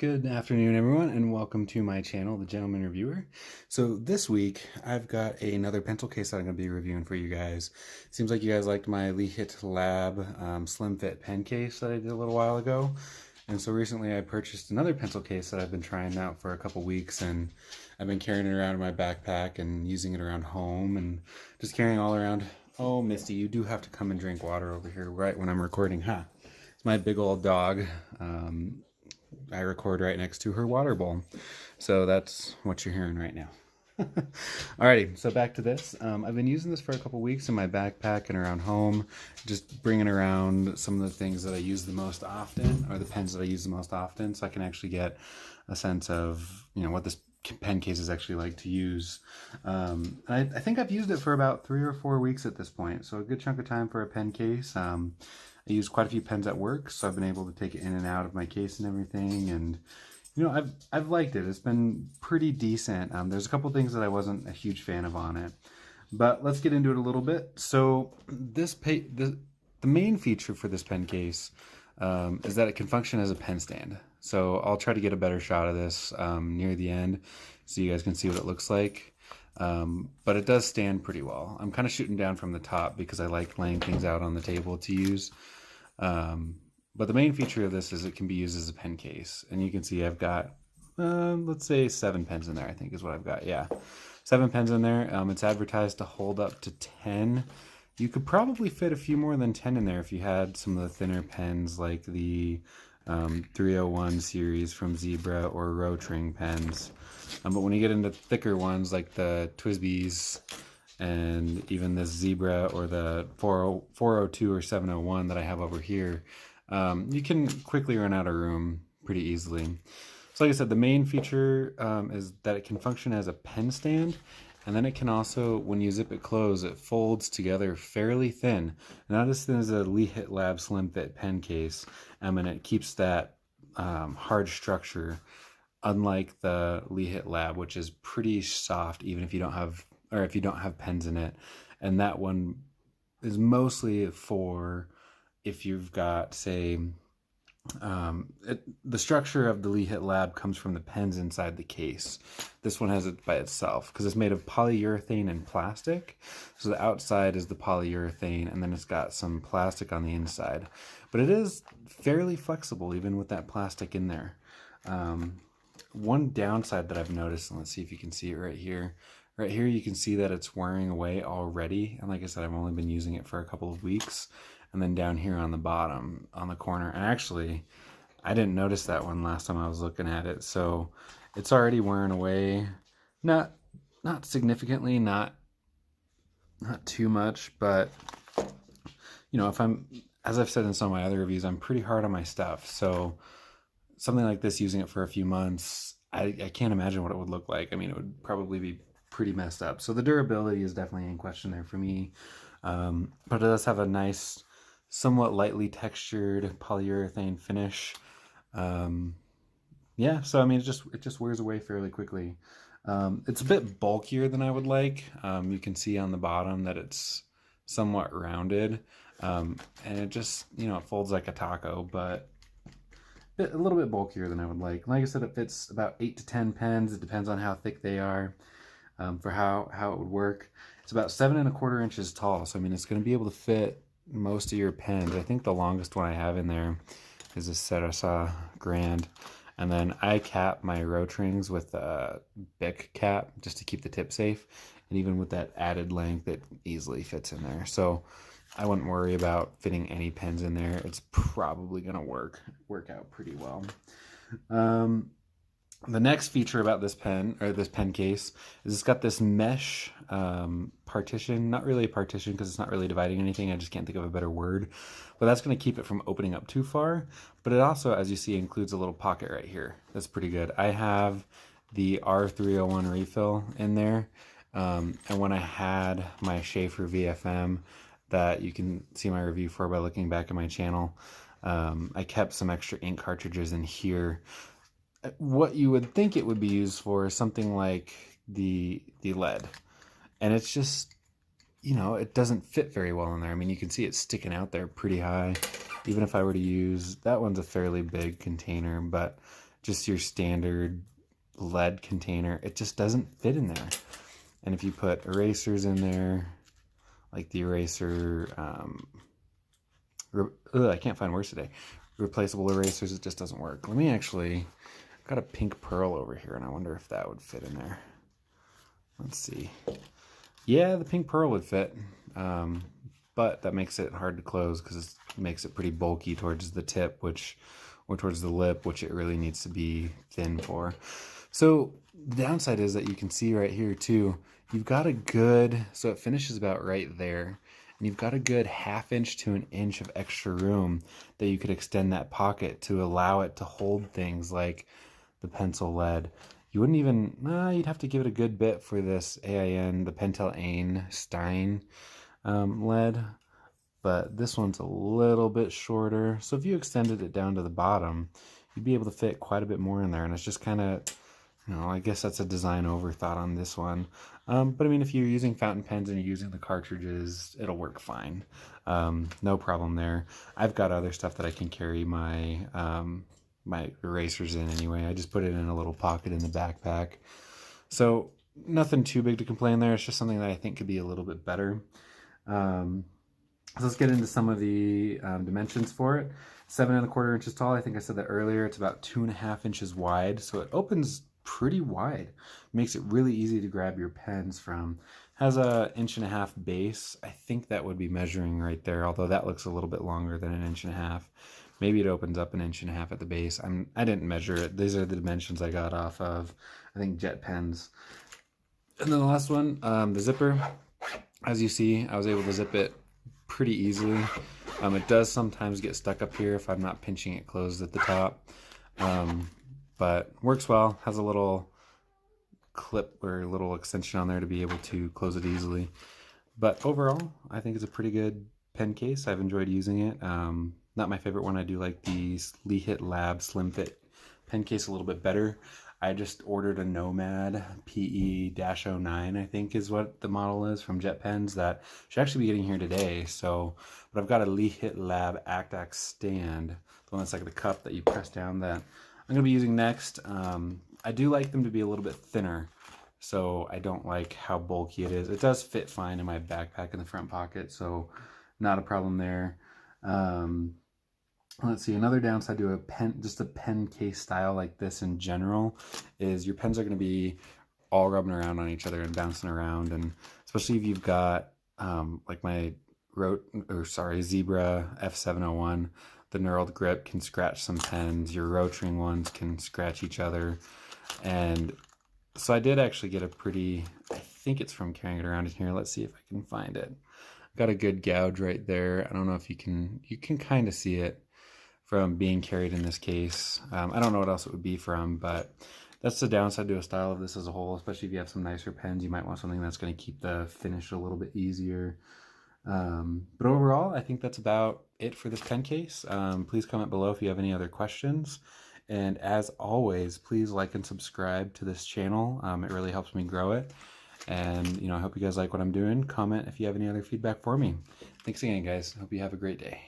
Good afternoon, everyone, and welcome to my channel, The Gentleman Reviewer. So this week, I've got another pencil case that I'm going to be reviewing for you guys. Seems like you guys liked my Leehit Lab Slim Fit pen case that I did a little while ago. And so recently I purchased another pencil case that I've been trying out for a couple weeks, and I've been carrying it around in my backpack and using it around home and just carrying all around. Oh, Misty, you do have to come and drink water over here right when I'm recording, huh? It's my big old dog. I record right next to her water bowl. So that's what you're hearing right now. Alrighty, so back to this. I've been using this for a couple weeks in my backpack and around home, just bringing around some of the things that I use the most often, or the pens that I use the most often, so I can actually get a sense of, what this pen case is actually like to use. I think I've used it for about 3 or 4 weeks at this point, so a good chunk of time for a pen case. I use quite a few pens at work, so I've been able to take it in and out of my case and everything, and I've liked it. It's been pretty decent. There's a couple things that I wasn't a huge fan of on it, but let's get into it a little bit. So the main feature for this pen case is that it can function as a pen stand. So I'll try to get a better shot of this near the end so you guys can see what it looks like. But it does stand pretty well. I'm kind of shooting down from the top because I like laying things out on the table to use. But the main feature of this is it can be used as a pen case. And you can see I've got, let's say 7 pens in there, I think is what I've got. Yeah, 7 pens in there. It's advertised to hold up to 10. You could probably fit a few more than 10 in there if you had some of the thinner pens like the 301 series from Zebra or Rotring pens. But when you get into thicker ones like the TWSBIs and even this Zebra or the 402 or 701 that I have over here, you can quickly run out of room pretty easily. So like I said, the main feature is that it can function as a pen stand, and then it can also, when you zip it closed, it folds together fairly thin. Not as thin as a Leehit Lab Slim Fit pen case, and it keeps that hard structure, unlike the Leehit Lab, which is pretty soft even if you don't have pens in it. And that one is mostly for if you've got, say, the structure of the Leehit Lab comes from the pens inside the case. This one has it by itself because it's made of polyurethane and plastic. So the outside is the polyurethane, and then it's got some plastic on the inside. But it is fairly flexible even with that plastic in there. One downside that I've noticed, and let's see if you can see it right here. Right here you can see that it's wearing away already. And like I said, I've only been using it for a couple of weeks. And then down here on the bottom, on the corner, and actually, I didn't notice that one last time I was looking at it. So it's already wearing away, not significantly, not too much, but if I'm, as I've said in some of my other reviews, I'm pretty hard on my stuff. So something like this, using it for a few months, I can't imagine what it would look like. I mean, it would probably be pretty messed up. So the durability is definitely in question there for me. But it does have a nice, somewhat lightly textured polyurethane finish. Yeah, so I mean, it just wears away fairly quickly. It's a bit bulkier than I would like. You can see on the bottom that it's somewhat rounded, and it just, it folds like a taco, but a little bit bulkier than I would like. Like I said, it fits about 8 to 10 pens. It depends on how thick they are, for how it would work. It's about 7 1/4 inches tall, so I mean, it's going to be able to fit most of your pens. I think the longest one I have in there is a Sarasa Grand, and then I cap my Rotrings with a Bic cap just to keep the tip safe, and even with that added length, it easily fits in there. So I wouldn't worry about fitting any pens in there. It's probably going to work out pretty well. The next feature about this pen, or this pen case, is it's got this mesh partition. Not really a partition because it's not really dividing anything. I just can't think of a better word. But that's going to keep it from opening up too far. But it also, as you see, includes a little pocket right here. That's pretty good. I have the R301 refill in there. And when I had my Schaefer VFM that you can see my review for by looking back at my channel, I kept some extra ink cartridges in here. What you would think it would be used for is something like the lead, and it's just, it doesn't fit very well in there. I mean, you can see it sticking out there pretty high. Even if I were to use, that one's a fairly big container, but just your standard lead container, it just doesn't fit in there. And if you put erasers in there, like the eraser, I can't find words today, replaceable erasers, it just doesn't work. Let me actually, I've got a pink pearl over here, and I wonder if that would fit in there. Let's see. Yeah, the pink pearl would fit, but that makes it hard to close because it makes it pretty bulky towards the tip, or towards the lip, which it really needs to be thin for. So the downside is that you can see right here too, you've got a good, so it finishes about right there, and you've got a good 1/2 inch to 1 inch of extra room that you could extend that pocket to allow it to hold things like the pencil lead. You wouldn't even, you'd have to give it a good bit for this AIN, the Pentel Einstein lead, but this one's a little bit shorter. So if you extended it down to the bottom, you'd be able to fit quite a bit more in there. And it's just kind of, I guess that's a design overthought on this one. But I mean, if you're using fountain pens and you're using the cartridges, it'll work fine. No problem there. I've got other stuff that I can carry my my erasers in anyway. I just put it in a little pocket in the backpack. So nothing too big to complain there. It's just something that I think could be a little bit better. So let's get into some of the dimensions for it. 7 1/4 inches tall. I think I said that earlier. It's about 2.5 inches wide. So it opens pretty wide. Makes it really easy to grab your pens from. Has a 1.5 inch base. I think that would be measuring right there, although that looks a little bit longer than 1.5 inches. Maybe it opens up 1.5 inches at the base. I didn't measure it. These are the dimensions I got off of, I think, Jet Pens. And then the last one, the zipper. As you see, I was able to zip it pretty easily. It does sometimes get stuck up here if I'm not pinching it closed at the top. But works well. Has a little clip or a little extension on there to be able to close it easily. But overall, I think it's a pretty good pen case. I've enjoyed using it. Not my favorite one. I do like the Leehit Lab Slim Fit pen case a little bit better. I just ordered a Nomad PE-09, I think is what the model is, from Jet Pens, that should actually be getting here today. So, but I've got a Leehit Lab Act stand, the one that's like the cup that you press down, that I'm going to be using next. I do like them to be a little bit thinner, so I don't like how bulky it is. It does fit fine in my backpack in the front pocket, so not a problem there. Let's see, another downside to a pen, just a pen case style like this in general, is your pens are going to be all rubbing around on each other and bouncing around, and especially if you've got like my Zebra F701, the knurled grip can scratch some pens. Your Rotring ones can scratch each other, and so I did actually get a pretty, I think it's from carrying it around in here. Let's see if I can find it. Got a good gouge right there. I don't know if you can kind of see it from being carried in this case. I don't know what else it would be from, but that's the downside to a style of this as a whole, especially if you have some nicer pens. You might want something that's going to keep the finish a little bit easier. But overall, I think that's about it for this pen case. Please comment below if you have any other questions. And as always, please like and subscribe to this channel. It really helps me grow it. And, I hope you guys like what I'm doing. Comment if you have any other feedback for me. Thanks again, guys. Hope you have a great day.